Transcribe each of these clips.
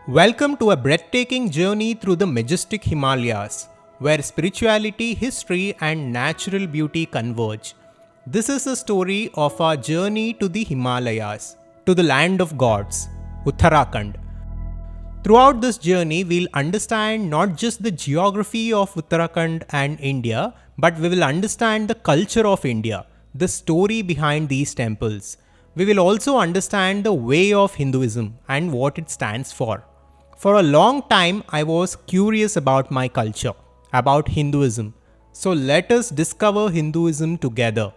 Welcome to a breathtaking journey through the majestic Himalayas, where spirituality, history, and natural beauty converge. This is the story of our journey to the Himalayas, to the land of gods, Uttarakhand. Throughout this journey, we'll understand not just the geography of Uttarakhand and India, but we will understand the culture of India, the story behind these temples. We will also understand the way of Hinduism and what it stands for. For a long time, I was curious about my culture, about Hinduism. So let us discover Hinduism together.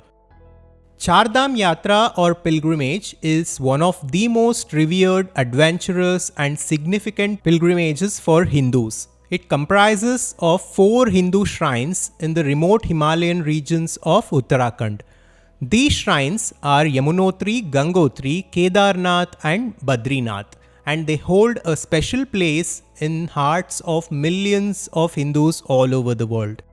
Chardham Yatra or pilgrimage is one of the most revered, adventurous and significant pilgrimages for Hindus. It comprises of 4 Hindu shrines in the remote Himalayan regions of Uttarakhand. These shrines are Yamunotri, Gangotri, Kedarnath and Badrinath, and they hold a special place in hearts of millions of Hindus all over the world.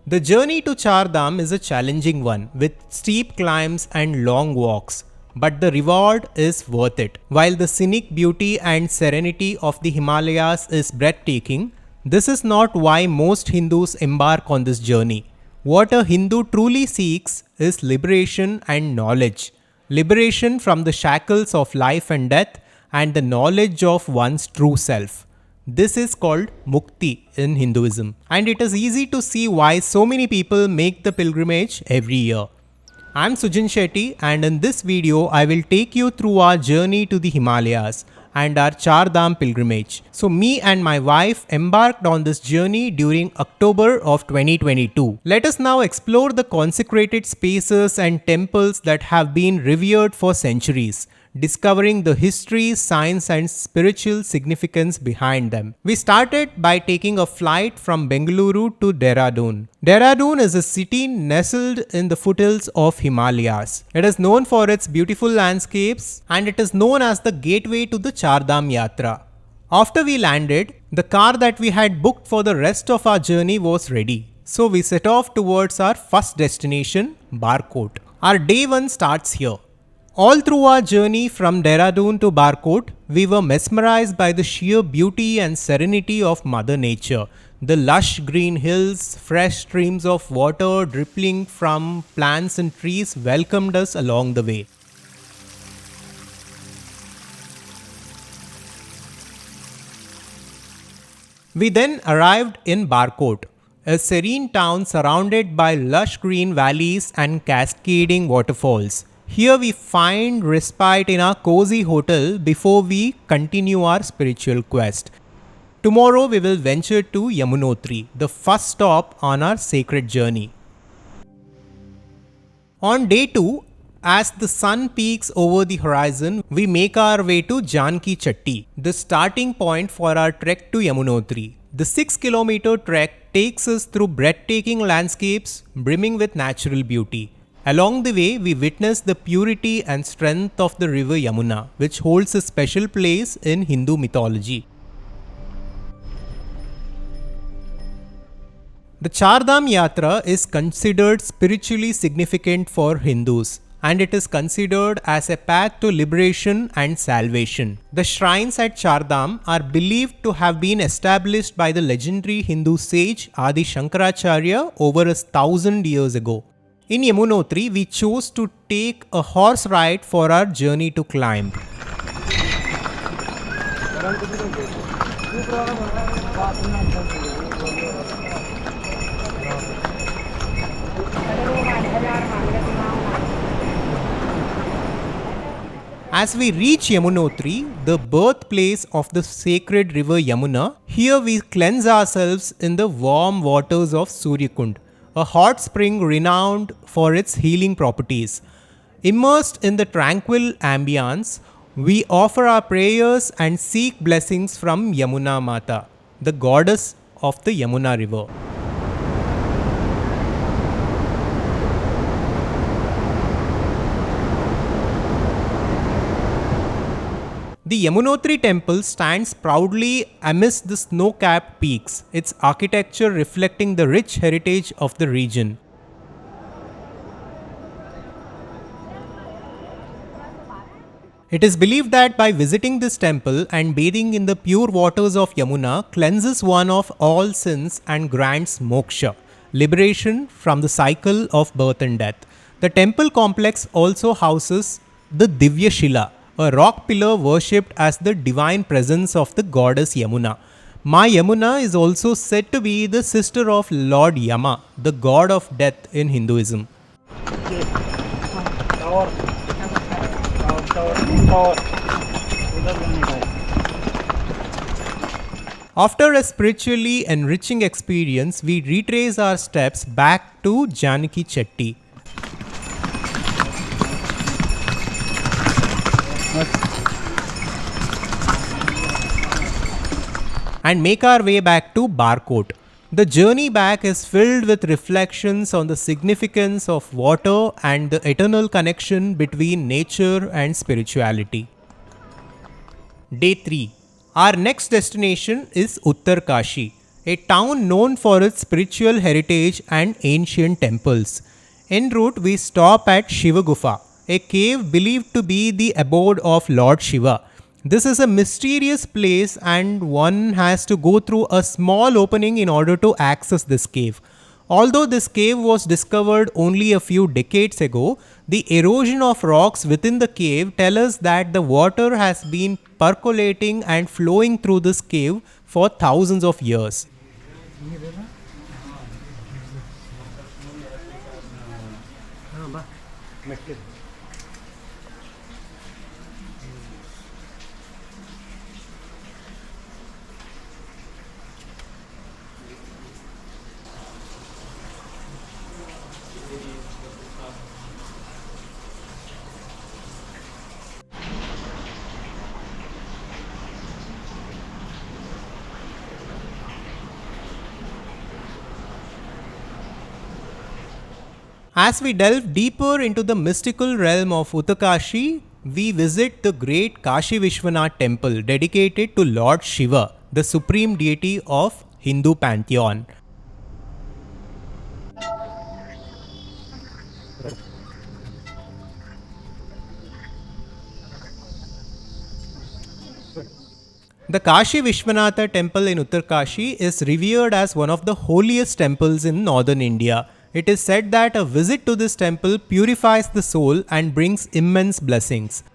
The journey to Char Dham is a challenging one with steep climbs and long walks, but the reward is worth it. While the scenic beauty and serenity of the Himalayas is breathtaking, this is not why most Hindus embark on this journey. What a Hindu truly seeks is liberation and knowledge. Liberation from the shackles of life and death and the knowledge of one's true self. This is called Mukti in Hinduism, and it is easy to see why so many people make the pilgrimage every year. I am Sujin Shetty, and in this video I will take you through our journey to the Himalayas and our Char Dham pilgrimage. So me and my wife embarked on this journey during October of 2022. Let us now explore the consecrated spaces and temples that have been revered for centuries, discovering the history, science and spiritual significance behind them. We started by taking a flight from Bengaluru to Dehradun. Dehradun is a city nestled in the foothills of Himalayas. It is known for its beautiful landscapes and it is known as the gateway to the Char Dham Yatra. After we landed, the car that we had booked for the rest of our journey was ready. So we set off towards our first destination, Barkot. Our day 1 starts here. All through our journey from Dehradun to Barkot, we were mesmerized by the sheer beauty and serenity of Mother Nature. The lush green hills, fresh streams of water dripping from plants and trees welcomed us along the way. We then arrived in Barkot, a serene town surrounded by lush green valleys and cascading waterfalls. Here we find respite in our cozy hotel before we continue our spiritual quest. Tomorrow we will venture to Yamunotri, the first stop on our sacred journey. On day 2, as the sun peaks over the horizon, we make our way to Janki Chatti, the starting point for our trek to Yamunotri. The 6-kilometer trek takes us through breathtaking landscapes brimming with natural beauty. Along the way, we witness the purity and strength of the river Yamuna, which holds a special place in Hindu mythology. The Char Dham Yatra is considered spiritually significant for Hindus, and it is considered as a path to liberation and salvation. The shrines at Char Dham are believed to have been established by the legendary Hindu sage Adi Shankaracharya over 1,000 years ago. In Yamunotri, we chose to take a horse ride for our journey to climb. As we reach Yamunotri, the birthplace of the sacred river Yamuna, here we cleanse ourselves in the warm waters of Suryakund, a hot spring renowned for its healing properties. Immersed in the tranquil ambience, we offer our prayers and seek blessings from Yamuna Mata, the goddess of the Yamuna river. The Yamunotri temple stands proudly amidst the snow-capped peaks, its architecture reflecting the rich heritage of the region. It is believed that by visiting this temple and bathing in the pure waters of Yamuna cleanses one of all sins and grants moksha, liberation from the cycle of birth and death. The temple complex also houses the Divya Shila, a rock pillar worshipped as the divine presence of the goddess Yamuna. Ma Yamuna is also said to be the sister of Lord Yama, the god of death in Hinduism. After a spiritually enriching experience, we retrace our steps back to Janaki Chetty. And make our way back to Barkot. The journey back is filled with reflections on the significance of water and the eternal connection between nature and spirituality. Day 3. Our next destination is Uttarkashi, a town known for its spiritual heritage and ancient temples. En route, we stop at Shiva Gufa, a cave believed to be the abode of Lord Shiva. This is a mysterious place and one has to go through a small opening in order to access this cave. Although this cave was discovered only a few decades ago, the erosion of rocks within the cave tell us that the water has been percolating and flowing through this cave for thousands of years. As we delve deeper into the mystical realm of Uttarkashi, we visit the great Kashi Vishwanath temple dedicated to Lord Shiva, the supreme deity of Hindu pantheon. The Kashi Vishwanatha temple in Uttarkashi is revered as one of the holiest temples in northern India. It is said that a visit to this temple purifies the soul and brings immense blessings.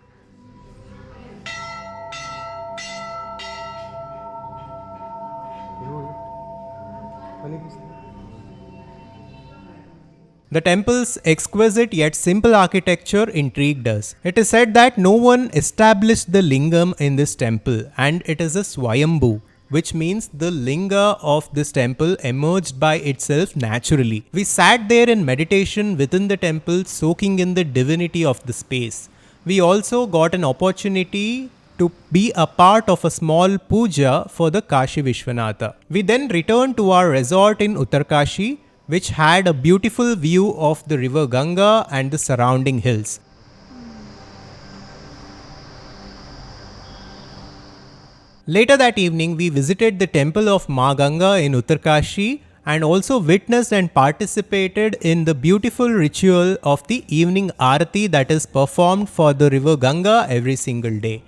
The temple's exquisite yet simple architecture intrigued us. It is said that no one established the lingam in this temple and it is a Swayambhu, which means the linga of this temple emerged by itself naturally. We sat there in meditation within the temple, soaking in the divinity of the space. We also got an opportunity to be a part of a small puja for the Kashi Vishwanatha. We then returned to our resort in Uttarkashi, which had a beautiful view of the river Ganga and the surrounding hills. Later that evening, we visited the temple of Ma Ganga in Uttarkashi and also witnessed and participated in the beautiful ritual of the evening Aarati that is performed for the river Ganga every single day.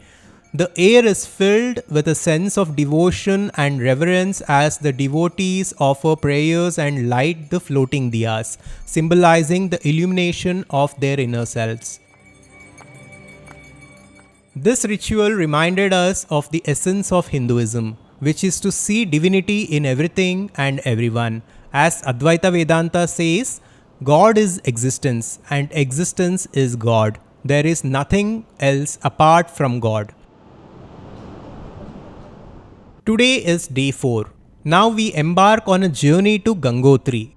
The air is filled with a sense of devotion and reverence as the devotees offer prayers and light the floating diyas, symbolizing the illumination of their inner selves. This ritual reminded us of the essence of Hinduism, which is to see divinity in everything and everyone. As Adhvaitha Vedanta says, God is existence and existence is God. There is nothing else apart from God. Today is day 4. Now we embark on a journey to Gangotri.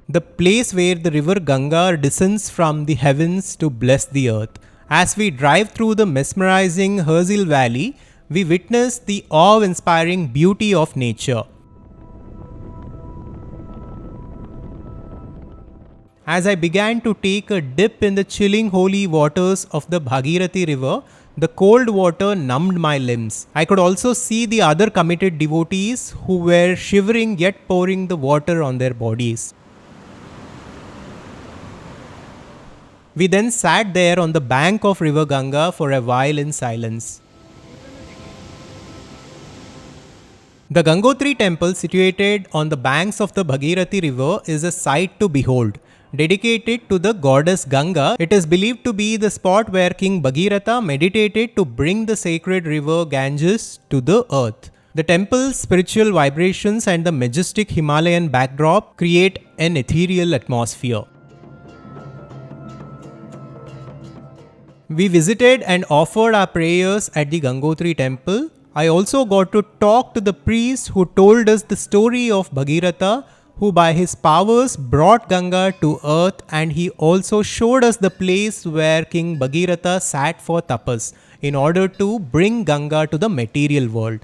The place where the river Ganga descends from the heavens to bless the earth. As we drive through the mesmerizing Herzl Valley, we witness the awe-inspiring beauty of nature. As I began to take a dip in the chilling holy waters of the Bhagirathi river, the cold water numbed my limbs. I could also see the other committed devotees who were shivering yet pouring the water on their bodies. We then sat there on the bank of river Ganga for a while in silence. The Gangotri temple, situated on the banks of the Bhagirathi river, is a sight to behold. Dedicated to the goddess Ganga, it is believed to be the spot where King Bhagiratha meditated to bring the sacred river Ganges to the earth. The temple's spiritual vibrations and the majestic Himalayan backdrop create an ethereal atmosphere. We visited and offered our prayers at the Gangotri temple. I also got to talk to the priest who told us the story of Bhagiratha, who by his powers brought Ganga to earth, and he also showed us the place where King Bhagiratha sat for tapas in order to bring Ganga to the material world.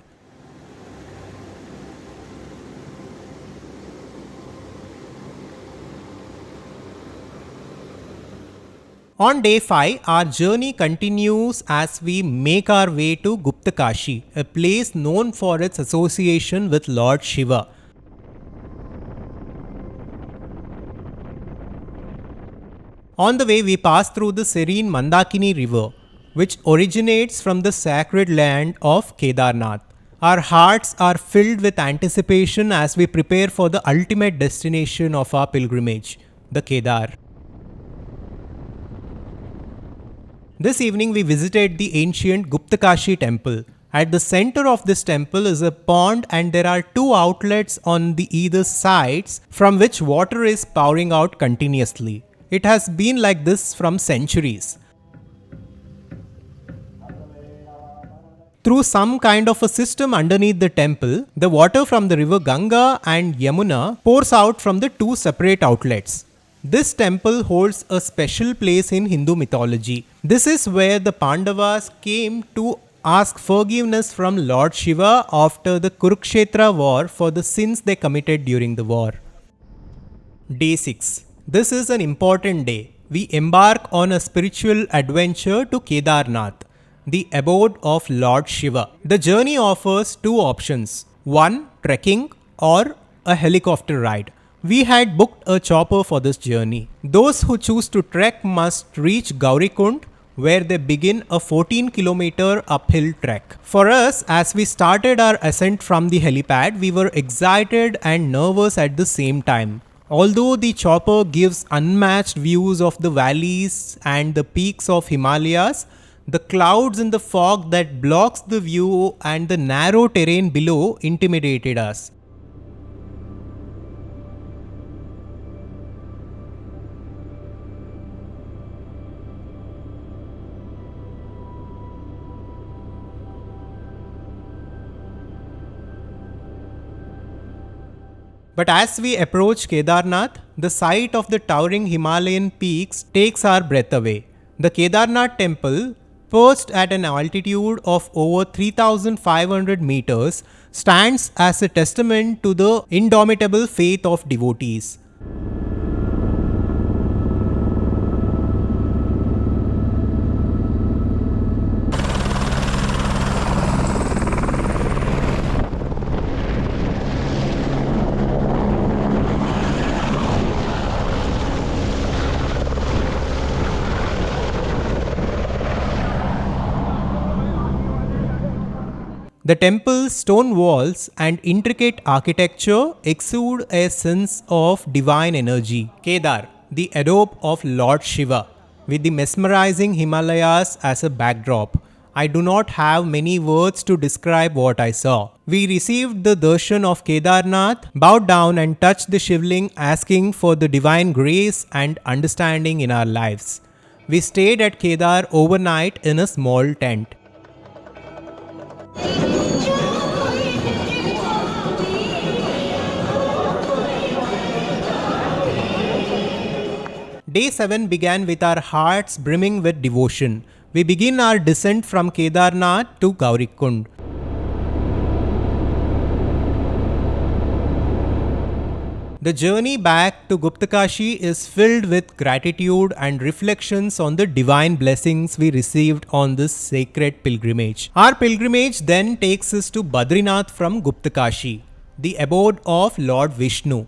On day 5, our journey continues as we make our way to Guptakashi, a place known for its association with Lord Shiva. On the way, we pass through the serene Mandakini river, which originates from the sacred land of Kedarnath. Our hearts are filled with anticipation as we prepare for the ultimate destination of our pilgrimage, the Kedar. This evening we visited the ancient Guptakashi temple. At the center of this temple is a pond, and there are two outlets on the either sides from which water is pouring out continuously. It has been like this from centuries. Through some kind of a system underneath the temple, the water from the river Ganga and Yamuna pours out from the two separate outlets. This temple holds a special place in Hindu mythology. This is where the Pandavas came to ask forgiveness from Lord Shiva after the Kurukshetra war for the sins they committed during the war. Day 6. This is an important day. We embark on a spiritual adventure to Kedarnath, the abode of Lord Shiva. The journey offers two options: one, trekking, or a helicopter ride. We had booked a chopper for this journey. Those who choose to trek must reach Gaurikund, where they begin a 14-kilometer uphill trek. For us, as we started our ascent from the helipad, we were excited and nervous at the same time. Although the chopper gives unmatched views of the valleys and the peaks of Himalayas, the clouds and the fog that blocks the view and the narrow terrain below intimidated us. But as we approach Kedarnath, the sight of the towering Himalayan peaks takes our breath away. The Kedarnath temple, perched at an altitude of over 3,500 meters, stands as a testament to the indomitable faith of devotees. The temple's stone walls and intricate architecture exude a sense of divine energy. Kedar, the abode of Lord Shiva, with the mesmerizing Himalayas as a backdrop. I do not have many words to describe what I saw. We received the darshan of Kedarnath, bowed down and touched the shivling, asking for the divine grace and understanding in our lives. We stayed at Kedar overnight in a small tent. Day 7 began with our hearts brimming with devotion. We begin our descent from Kedarnath to Gaurikund. The journey back to Guptakashi is filled with gratitude and reflections on the divine blessings we received on this sacred pilgrimage. Our pilgrimage then takes us to Badrinath from Guptakashi, the abode of Lord Vishnu.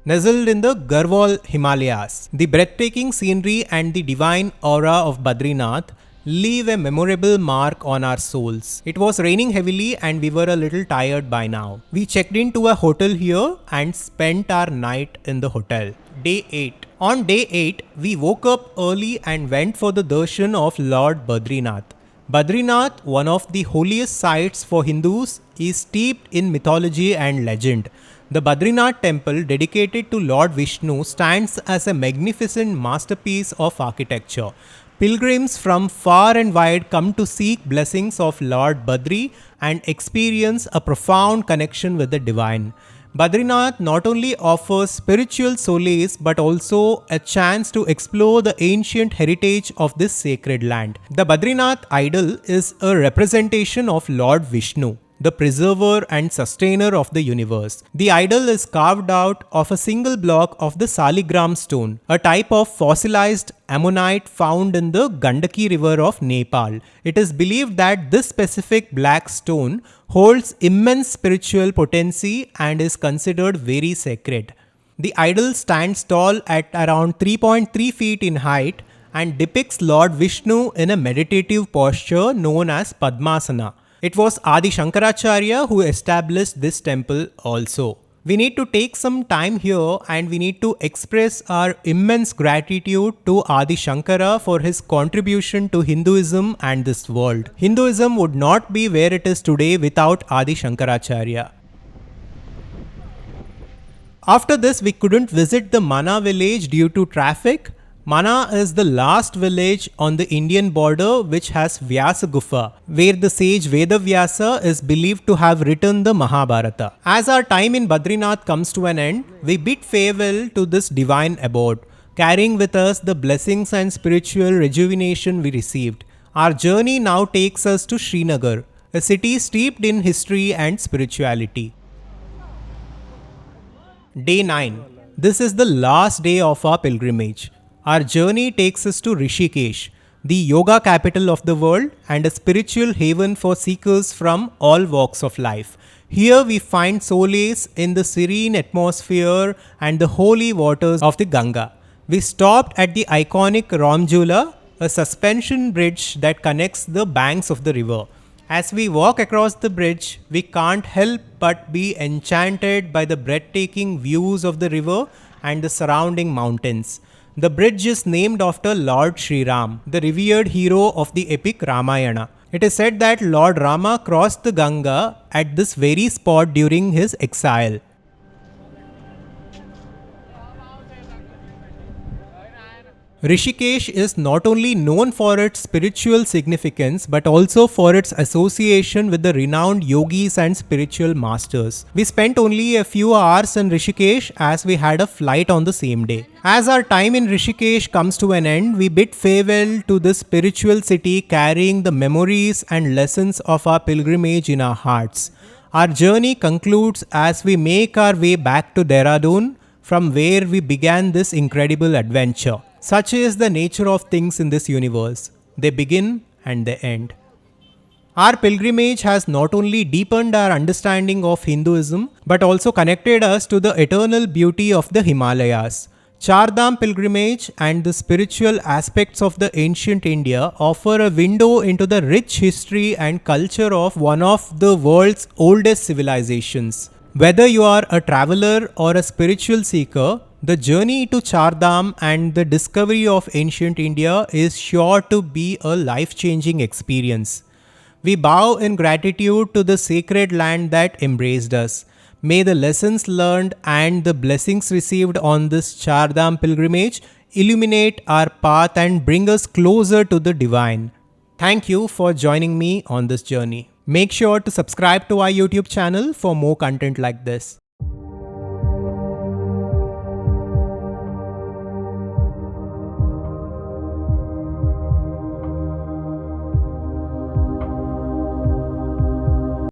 nestled in the Garhwal Himalayas. The breathtaking scenery and the divine aura of Badrinath leave a memorable mark on our souls. It was raining heavily and we were a little tired by now. We checked into a hotel here and spent our night in the hotel. Day 8. On day 8, we woke up early and went for the darshan of Lord Badrinath. Badrinath, one of the holiest sites for Hindus, is steeped in mythology and legend. The Badrinath temple, dedicated to Lord Vishnu, stands as a magnificent masterpiece of architecture. Pilgrims from far and wide come to seek blessings of Lord Badri and experience a profound connection with the divine. Badrinath not only offers spiritual solace but also a chance to explore the ancient heritage of this sacred land. The Badrinath idol is a representation of Lord Vishnu, the preserver and sustainer of the universe. The idol is carved out of a single block of the Saligram stone, a type of fossilized ammonite found in the Gandaki river of Nepal. It is believed that this specific black stone holds immense spiritual potency and is considered very sacred. The idol stands tall at around 3.3 feet in height and depicts Lord Vishnu in a meditative posture known as Padmasana. It was Adi Shankaracharya who established this temple also. We need to take some time here and we need to express our immense gratitude to Adi Shankara for his contribution to Hinduism and this world. Hinduism would not be where it is today without Adi Shankaracharya. After this, we couldn't visit the Mana village due to traffic. Mana is the last village on the Indian border which has Vyasa Gufa, where the sage Vedavyasa is believed to have written the Mahabharata. As our time in Badrinath comes to an end, we bid farewell to this divine abode, carrying with us the blessings and spiritual rejuvenation we received. Our journey now takes us to Srinagar, a city steeped in history and spirituality. Day 9. This is the last day of our pilgrimage. Our journey takes us to Rishikesh, the yoga capital of the world and a spiritual haven for seekers from all walks of life. Here we find solace in the serene atmosphere and the holy waters of the Ganga. We stopped at the iconic Ramjula, a suspension bridge that connects the banks of the river. As we walk across the bridge, we can't help but be enchanted by the breathtaking views of the river and the surrounding mountains. The bridge is named after Lord Sri Ram, the revered hero of the epic Ramayana. It is said that Lord Rama crossed the Ganga at this very spot during his exile. Rishikesh is not only known for its spiritual significance but also for its association with the renowned yogis and spiritual masters. We spent only a few hours in Rishikesh as we had a flight on the same day. As our time in Rishikesh comes to an end, we bid farewell to this spiritual city carrying the memories and lessons of our pilgrimage in our hearts. Our journey concludes as we make our way back to Dehradun, from where we began this incredible adventure. Such is the nature of things in this universe. They begin and they end. Our pilgrimage has not only deepened our understanding of Hinduism, but also connected us to the eternal beauty of the Himalayas. Char Dham pilgrimage and the spiritual aspects of the ancient India offer a window into the rich history and culture of one of the world's oldest civilizations. Whether you are a traveler or a spiritual seeker, the journey to Char Dham and the discovery of ancient India is sure to be a life-changing experience. We bow in gratitude to the sacred land that embraced us. May the lessons learned and the blessings received on this Char Dham pilgrimage illuminate our path and bring us closer to the divine. Thank you for joining me on this journey. Make sure to subscribe to our YouTube channel for more content like this.